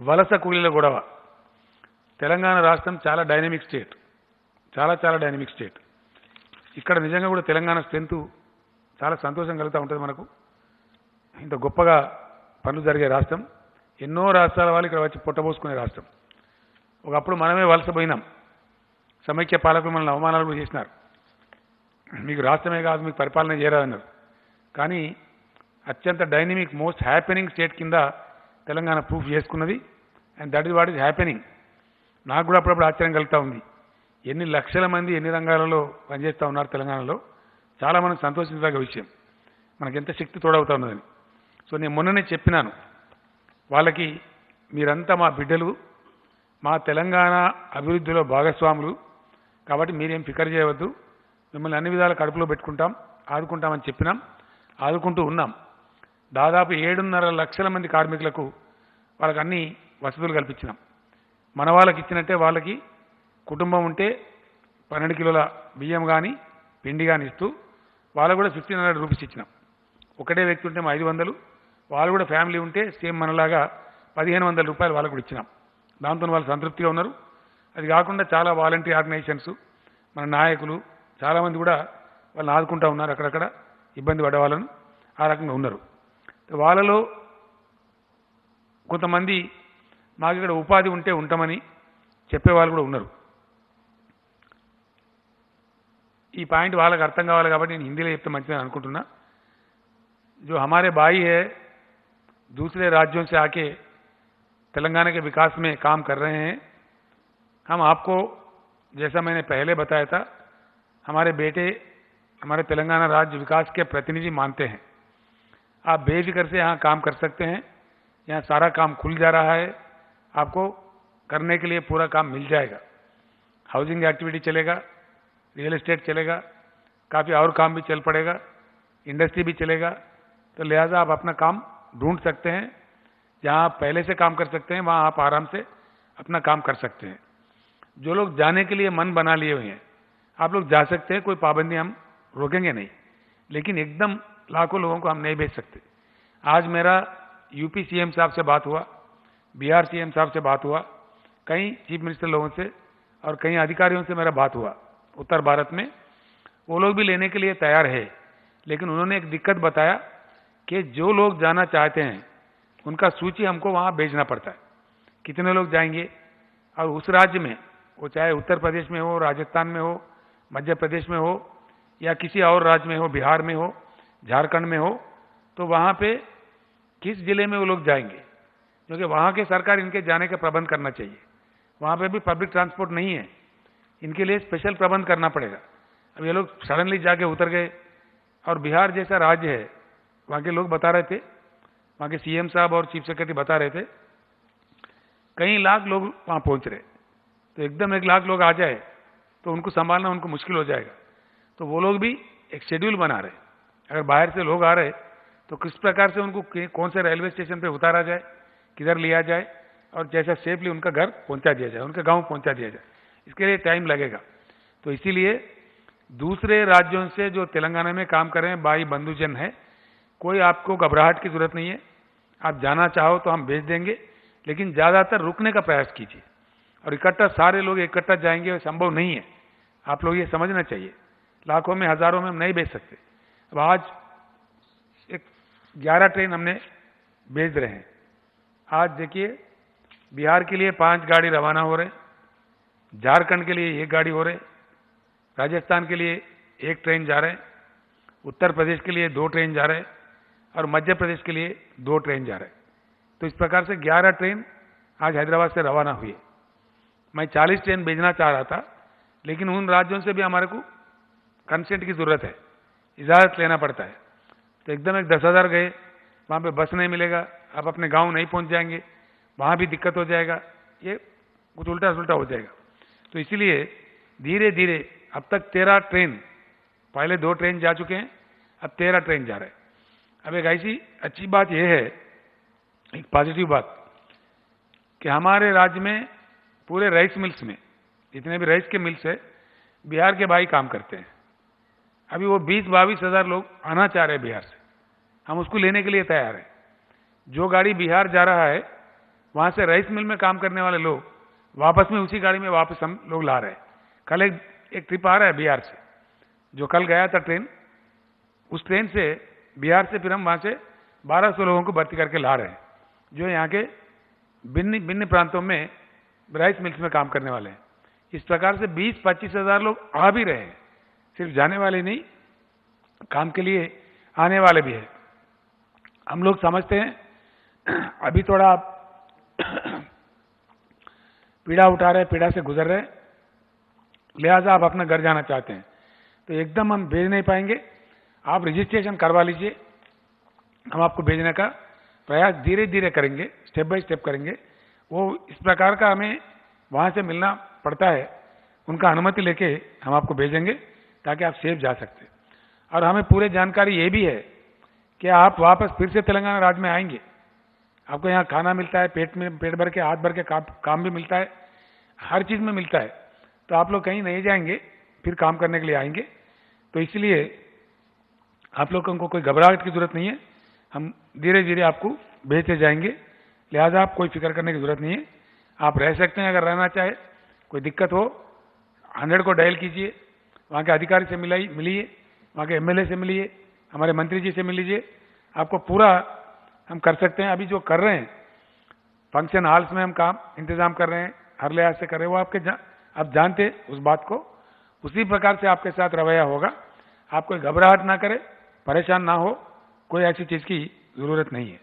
వలస కూలీల గొడవ. తెలంగాణ రాష్ట్రం చాలా డైనమిక్ స్టేట్, చాలా డైనమిక్ స్టేట్. ఇక్కడ నిజంగా కూడా తెలంగాణ స్ట్రెంత్ చాలా సంతోషం కలుగుతూ ఉంటుంది. మనకు ఇంత గొప్పగా పనులు జరిగే రాష్ట్రం. ఎన్నో రాష్ట్రాల వాళ్ళు ఇక్కడ వచ్చి పొట్టబోసుకునే రాష్ట్రం. ఒకప్పుడు మనమే వలసపోయినాం. సమైక్య పాలకులు మనల్ని అవమానాలు కూడా చేసినారు. మీకు రాష్ట్రమే కాదు, మీకు పరిపాలన చేయరాదన్నారు. కానీ అత్యంత డైనమిక్ మోస్ట్ హ్యాపెనింగ్ స్టేట్ కింద తెలంగాణ ప్రూఫ్ చేసుకున్నది. And that is what is happening. నాకు కూడా అప్పుడప్పుడు ఆశ్చర్యం కలుగుతూ ఉంది. ఎన్ని లక్షల మంది ఎన్ని రంగాలలో పనిచేస్తూ ఉన్నారు తెలంగాణలో. చాలా మనం సంతోషించదగ్గ విషయం. మనకి ఎంత శక్తి తోడవుతా ఉన్నదని. సో నేను మొన్ననే చెప్పినాను వాళ్ళకి, మీరంతా మా బిడ్డలు, మా తెలంగాణ అభివృద్ధిలో భాగస్వాములు, కాబట్టి మీరేం ఫికర్ చేయవద్దు, మిమ్మల్ని అన్ని విధాల కడుపులో పెట్టుకుంటాం, ఆదుకుంటామని చెప్పినాం. ఆదుకుంటూ ఉన్నాం. దాదాపు 7.5 లక్షల మంది కార్మికులకు వాళ్ళకి అన్ని వసతులు కల్పించినాం. మన వాళ్ళకి ఇచ్చినట్టే వాళ్ళకి కుటుంబం ఉంటే 12 కిలోల బియ్యం కానీ పిండి కానీ ఇస్తూ వాళ్ళకు కూడా 1500 రూపీస్ ఇచ్చినాం. ఒకటే వ్యక్తి ఉంటే 500, వాళ్ళు కూడా ఫ్యామిలీ ఉంటే సేమ్ మనలాగా 1500 రూపాయలు వాళ్ళకు కూడా ఇచ్చినాం. దాంతో వాళ్ళు సంతృప్తిగా ఉన్నారు. అది కాకుండా చాలా వాలంటీర్ ఆర్గనైజేషన్స్, మన నాయకులు చాలామంది కూడా వాళ్ళని ఆదుకుంటూ ఉన్నారు. అక్కడక్కడ ఇబ్బంది పడే వాళ్ళను ఆ రకంగా ఉన్నారు. వాళ్ళలో కొంతమంది మాకు ఇక్కడ ఉపాధి ఉంటే ఉంటామని చెప్పేవాళ్ళు కూడా ఉన్నారు. ఈ పాయింట్ వాళ్ళకి అర్థం కావాలి కాబట్టి నేను హిందీలో చెప్తే మంచిదని అనుకుంటున్నా. जो हमारे भाई है दूसरे राज्यों से आके तेलंगाना के विकास में काम कर रहे हैं, हम आपको जैसा मैंने पहले बताया था, हमारे बेटे हमारे तेलंगाना राज्य विकास के प्रतिनिधि मानते हैं. आप बेफिक्र से यहाँ काम कर सकते हैं. यहाँ सारा काम खुल जा रहा है. आपको करने के लिए पूरा काम मिल जाएगा. हाउसिंग एक्टिविटी चलेगा, रियल एस्टेट चलेगा, काफ़ी और काम भी चल पड़ेगा, इंडस्ट्री भी चलेगा. तो लिहाजा आप अपना काम ढूंढ सकते हैं. जहाँ आप पहले से काम कर सकते हैं वहाँ आप आराम से अपना काम कर सकते हैं. जो लोग जाने के लिए मन बना लिए हुए हैं, आप लोग जा सकते हैं, कोई पाबंदी हम रोकेंगे नहीं. लेकिन एकदम लाखों लोगों को हम नहीं भेज सकते. आज मेरा यूपी सीएम साहब से बात हुआ, बिहार सीएम साहब से बात हुआ, कई चीफ मिनिस्टर लोगों से और कई अधिकारियों से मेरा बात हुआ उत्तर भारत में. वो लोग भी लेने के लिए तैयार है. लेकिन उन्होंने एक दिक्कत बताया कि जो लोग जाना चाहते हैं उनका सूची हमको वहाँ भेजना पड़ता है, कितने लोग जाएंगे और उस राज्य में, वो चाहे उत्तर प्रदेश में हो, राजस्थान में हो, मध्य प्रदेश में हो या किसी और राज्य में हो, बिहार में हो, झारखंड में हो, तो वहाँ पे किस जिले में वो लोग जाएंगे. क्योंकि वहाँ के सरकार इनके जाने का प्रबंध करना चाहिए. वहाँ पे भी पब्लिक ट्रांसपोर्ट नहीं है, इनके लिए स्पेशल प्रबंध करना पड़ेगा. अब ये लोग सडनली जाके उतर गए. और बिहार जैसा राज्य है, वहाँ के लोग बता रहे थे, वहाँ के सीएम साहब और चीफ सेक्रेटरी बता रहे थे, कई लाख लोग वहाँ पहुँच रहे. तो एकदम 1 लाख लोग आ जाए तो उनको संभालना उनको मुश्किल हो जाएगा. तो वो लोग भी एक शेड्यूल बना रहे. अगर बाहर से लोग आ रहे तो किस प्रकार से उनको कौन से रेलवे स्टेशन पे उतारा जाए, किधर लिया जाए और जैसा सेफली उनका घर पहुंचा दिया जाए, उनके गांव पहुंचा दिया जाए. इसके लिए टाइम लगेगा. तो इसीलिए दूसरे राज्यों से जो तेलंगाना में काम कर रहे हैं भाई बंधुजन है, कोई आपको घबराहट की जरूरत नहीं है. आप जाना चाहो तो हम भेज देंगे, लेकिन ज़्यादातर रुकने का प्रयास कीजिए. और इकट्ठा सारे लोग इकट्ठा जाएंगे संभव नहीं है. आप लोग ये समझना चाहिए. लाखों में हज़ारों में हम नहीं भेज सकते. अब आज 11 ट्रेन हमने भेज रहे हैं. आज देखिए बिहार के लिए 5 गाड़ी रवाना हो रहे, झारखंड के लिए 1 गाड़ी हो रहे, राजस्थान के लिए 1 ट्रेन जा रहे, उत्तर प्रदेश के लिए 2 ट्रेन जा रहे और मध्य प्रदेश के लिए 2 ट्रेन जा रहे. तो इस प्रकार से 11 ट्रेन आज हैदराबाद से रवाना हुई. मैं 40 ट्रेन भेजना चाह रहा था, लेकिन उन राज्यों से भी हमारे को कंसेंट की ज़रूरत है, इजाज़त लेना पड़ता है. तो एकदम 10,000 गए, वहाँ पे बस नहीं मिलेगा, आप अपने गांव नहीं पहुँच जाएंगे, वहाँ भी दिक्कत हो जाएगा, ये कुछ उल्टा सुल्टा हो जाएगा. तो इसीलिए धीरे धीरे अब तक 13 ट्रेन, पहले 2 ट्रेन जा चुके हैं, अब 13 ट्रेन जा रहे हैं. अब एक ऐसी अच्छी बात यह है, एक पॉजिटिव बात, कि हमारे राज्य में पूरे राइस मिल्स में जितने भी राइस के मिल्स है बिहार के भाई काम करते हैं. अभी वो 20-22 हज़ार लोग आना चाह रहे हैं बिहार से. हम उसको लेने के लिए तैयार हैं. जो गाड़ी बिहार जा रहा है वहाँ से राइस मिल में काम करने वाले लोग वापस में उसी गाड़ी में वापस हम लोग ला रहे हैं। कल एक ट्रिप आ रहा है बिहार से, जो कल गया था ट्रेन, उस ट्रेन से बिहार से फिर हम वहाँ से 1200 लोगों को भर्ती करके ला रहे हैं, जो यहाँ के भिन्न प्रांतों में राइस मिल्स में काम करने वाले हैं। इस प्रकार से 20-25 हज़ार लोग आ भी रहे हैं, सिर्फ जाने वाले नहीं, काम के लिए आने वाले भी हैं। हम लोग समझते हैं अभी थोड़ा आप पीड़ा उठा रहे हैं, पीड़ा से गुजर रहे हैं, लिहाजा आप अपना घर जाना चाहते हैं तो एकदम हम भेज नहीं पाएंगे। आप रजिस्ट्रेशन करवा लीजिए, हम आपको भेजने का प्रयास धीरे धीरे करेंगे, स्टेप बाय स्टेप करेंगे। वो इस प्रकार का हमें वहाँ से मिलना पड़ता है, उनका अनुमति लेके हम आपको भेजेंगे ताकि आप सेफ जा सकते। और हमें पूरी जानकारी ये भी है कि आप वापस फिर से तेलंगाना राज्य में आएंगे, आपको यहाँ खाना मिलता है, पेट भर के हाथ भर के काम भी मिलता है, हर चीज़ में मिलता है, तो आप लोग कहीं नहीं जाएंगे, फिर काम करने के लिए आएंगे। तो इसलिए आप लोगों को कोई घबराहट की जरूरत नहीं है, हम धीरे धीरे आपको भेजते जाएंगे, लिहाजा आप कोई फिक्र करने की जरूरत नहीं है। आप रह सकते हैं, अगर रहना चाहे, कोई दिक्कत हो 100 को डायल कीजिए, वहाँ के अधिकारी से मिलिए, वहाँ के एमएलए से मिलिए, हमारे मंत्री जी से मिल लीजिए, आपको पूरा हम कर सकते हैं। अभी जो कर रहे हैं फंक्शन हॉल्स में हम काम इंतजाम कर रहे हैं, हर लिहाज से कर रहे हैं, वो आप जानते उस बात को, उसी प्रकार से आपके साथ रवैया होगा। आप कोई घबराहट ना करें, परेशान ना हो, कोई ऐसी चीज़ की ज़रूरत नहीं है।